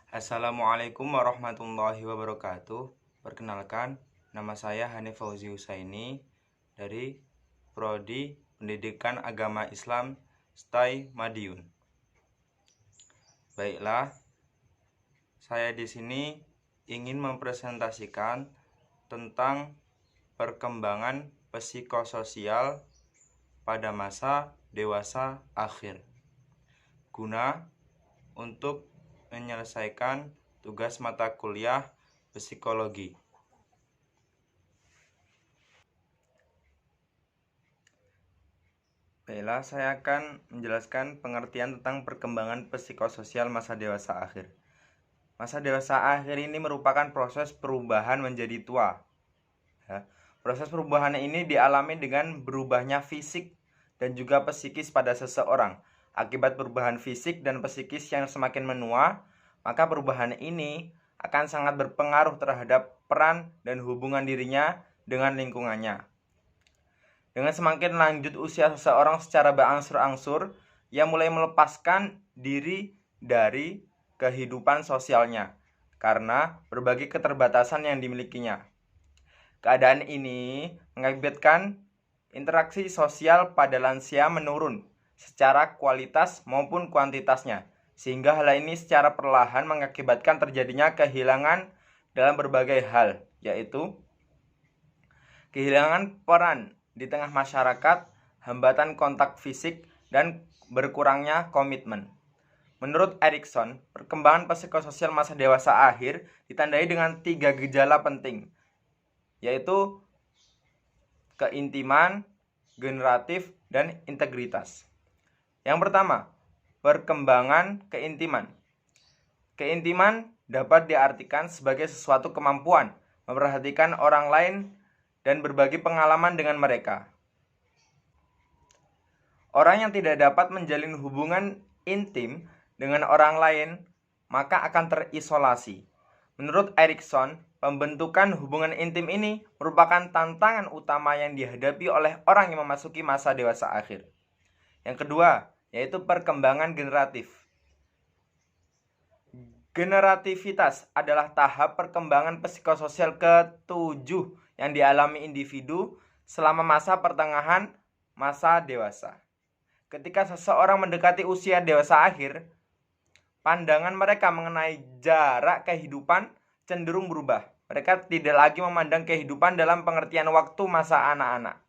Assalamualaikum warahmatullahi wabarakatuh. Perkenalkan, nama saya Hanif Fauzi Husaini dari Prodi Pendidikan Agama Islam STAI Madiun. Baiklah, saya di sini ingin mempresentasikan tentang perkembangan psikososial pada masa dewasa akhir, guna untuk menyelesaikan tugas mata kuliah psikologi. Baiklah, saya akan menjelaskan pengertian tentang perkembangan psikososial masa dewasa akhir. Masa dewasa akhir ini merupakan proses perubahan menjadi tua. Proses perubahan ini dialami dengan berubahnya fisik dan juga psikis pada seseorang. Akibat perubahan fisik dan psikis yang semakin menua, maka perubahan ini akan sangat berpengaruh terhadap peran dan hubungan dirinya dengan lingkungannya. Dengan semakin lanjut usia seseorang secara berangsur-angsur, ia mulai melepaskan diri dari kehidupan sosialnya karena berbagai keterbatasan yang dimilikinya. Keadaan ini mengakibatkan interaksi sosial pada lansia menurun secara kualitas maupun kuantitasnya, sehingga hal ini secara perlahan mengakibatkan terjadinya kehilangan dalam berbagai hal, yaitu kehilangan peran di tengah masyarakat, hambatan kontak fisik, dan berkurangnya komitmen. Menurut Erikson, perkembangan psikososial masa dewasa akhir ditandai dengan 3 gejala penting, yaitu keintiman, generatif, dan integritas. Yang pertama, perkembangan keintiman. Keintiman dapat diartikan sebagai sesuatu kemampuan memperhatikan orang lain dan berbagi pengalaman dengan mereka. Orang yang tidak dapat menjalin hubungan intim dengan orang lain maka akan terisolasi. Menurut Erikson, pembentukan hubungan intim ini merupakan tantangan utama yang dihadapi oleh orang yang memasuki masa dewasa akhir. Yang kedua, yaitu perkembangan generatif. Generativitas adalah tahap perkembangan psikososial ke-7 yang dialami individu selama masa pertengahan masa dewasa. Ketika seseorang mendekati usia dewasa akhir, pandangan mereka mengenai jarak kehidupan cenderung berubah. Mereka tidak lagi memandang kehidupan dalam pengertian waktu masa anak-anak,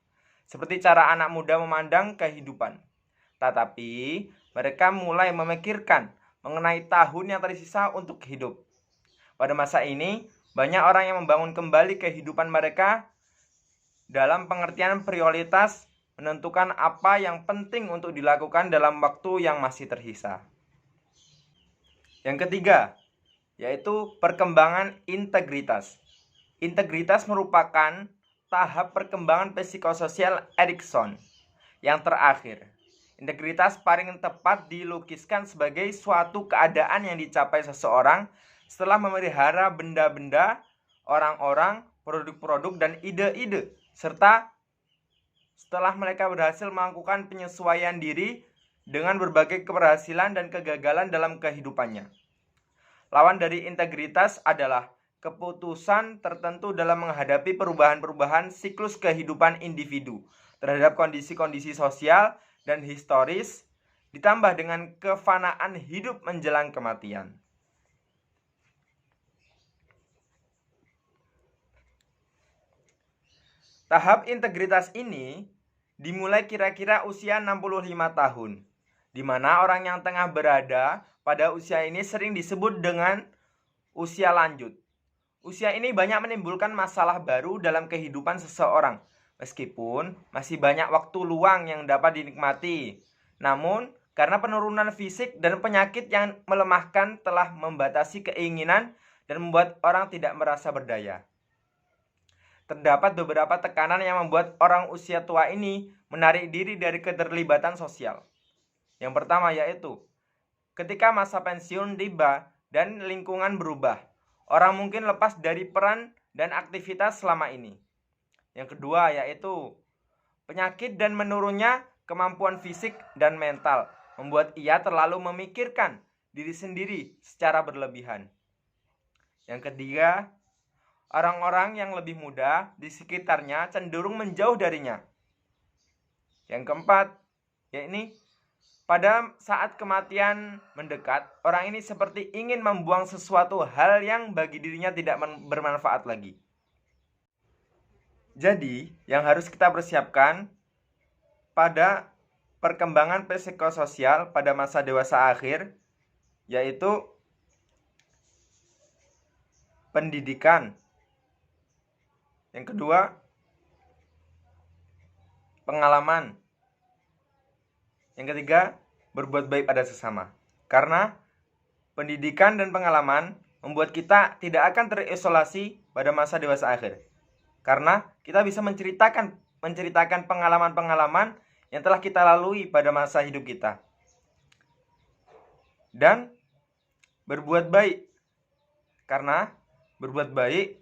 seperti cara anak muda memandang kehidupan. Tetapi mereka mulai memikirkan mengenai tahun yang tersisa untuk hidup. Pada masa ini, banyak orang yang membangun kembali kehidupan mereka dalam pengertian prioritas, menentukan apa yang penting untuk dilakukan dalam waktu yang masih tersisa. Yang ketiga, yaitu perkembangan integritas. Integritas merupakan tahap perkembangan psikososial Erikson yang terakhir. Integritas paling tepat dilukiskan sebagai suatu keadaan yang dicapai seseorang setelah memelihara benda-benda, orang-orang, produk-produk, dan ide-ide, serta setelah mereka berhasil melakukan penyesuaian diri dengan berbagai keberhasilan dan kegagalan dalam kehidupannya. Lawan dari integritas adalah keputusan tertentu dalam menghadapi perubahan-perubahan siklus kehidupan individu terhadap kondisi-kondisi sosial dan historis, ditambah dengan kefanaan hidup menjelang kematian. Tahap integritas ini dimulai kira-kira usia 65 tahun, di mana orang yang tengah berada pada usia ini sering disebut dengan usia lanjut. Usia ini banyak menimbulkan masalah baru dalam kehidupan seseorang, meskipun masih banyak waktu luang yang dapat dinikmati. Namun, karena penurunan fisik dan penyakit yang melemahkan telah membatasi keinginan dan membuat orang tidak merasa berdaya. Terdapat beberapa tekanan yang membuat orang usia tua ini menarik diri dari keterlibatan sosial. Yang pertama yaitu, ketika masa pensiun tiba dan lingkungan berubah, orang mungkin lepas dari peran dan aktivitas selama ini. Yang kedua yaitu, penyakit dan menurunnya kemampuan fisik dan mental membuat ia terlalu memikirkan diri sendiri secara berlebihan. Yang ketiga, orang-orang yang lebih muda di sekitarnya cenderung menjauh darinya. Yang keempat, yakni pada saat kematian mendekat, orang ini seperti ingin membuang sesuatu hal yang bagi dirinya tidak bermanfaat lagi. Jadi, yang harus kita persiapkan pada perkembangan psikososial pada masa dewasa akhir, yaitu pendidikan. Yang kedua, pengalaman. Yang ketiga, berbuat baik pada sesama. Karena pendidikan dan pengalaman membuat kita tidak akan terisolasi pada masa dewasa akhir. Karena kita bisa menceritakan pengalaman-pengalaman yang telah kita lalui pada masa hidup kita. Dan berbuat baik. Karena berbuat baik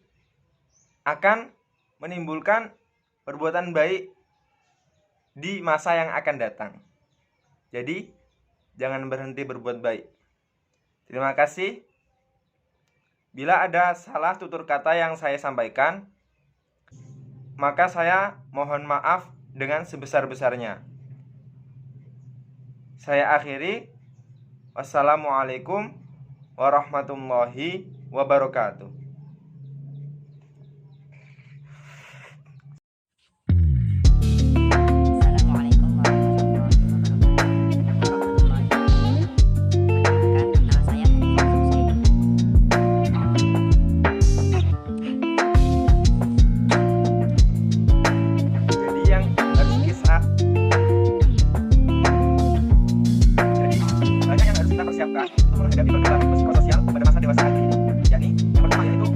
akan menimbulkan perbuatan baik di masa yang akan datang. Jadi, jangan berhenti berbuat baik. Terima kasih. Bila ada salah tutur kata yang saya sampaikan, maka saya mohon maaf dengan sebesar-besarnya. Saya akhiri. Wassalamualaikum warahmatullahi wabarakatuh. Menghadapi perkembangan psikososial pada masa dewasa akhir ini, yakni yang pertama yaitu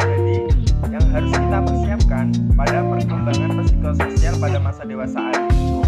jadi yang harus kita persiapkan pada perkembangan psikososial pada masa dewasa akhir itu